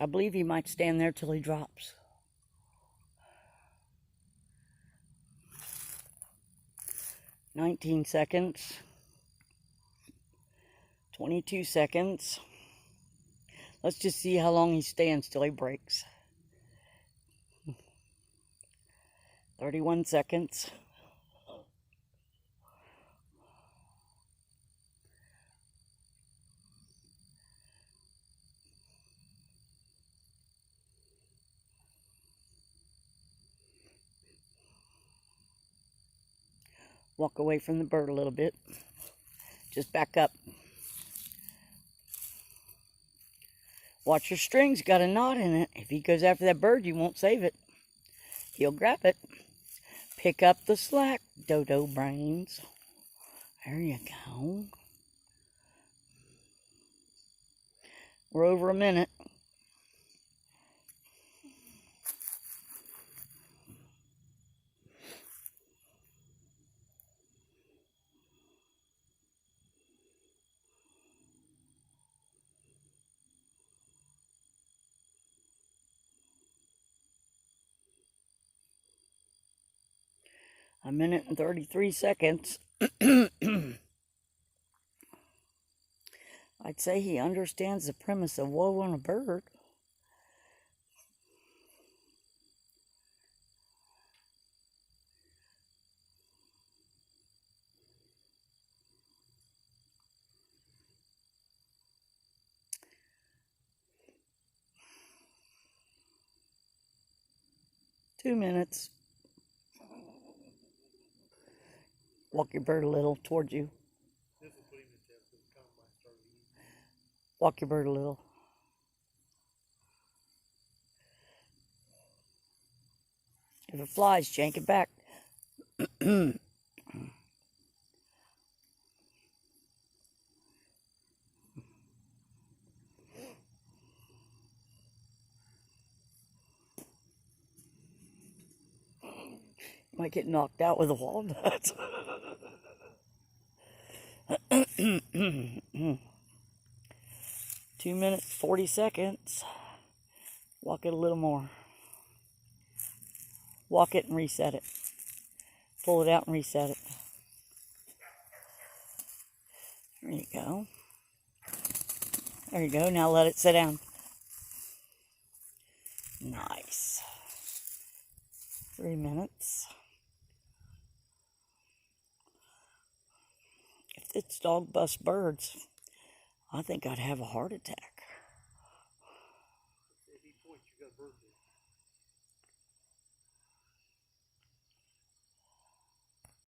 I believe he might stand there till he drops. "19 seconds. 22 seconds. Let's just see how long he stands till he breaks. 31 seconds. Walk away from the bird a little bit. Just back up. Watch your strings, got a knot in it. If he goes after that bird, you won't save it. He'll grab it. Pick up the slack, dodo brains. There you go. We're over a minute. A minute and 33 seconds. I'd say he understands the premise of woe on a bird. Two minutes. Walk your bird a little towards you. Walk your bird a little. If it flies, yank it back. Might get knocked out with a walnut. 2 minutes, 40 seconds. Walk it a little more. Walk it and reset it. Pull it out and reset it. There you go. There you go. Now let it sit down. Nice. 3 minutes. If this dog busts birds, I think I'd have a heart attack.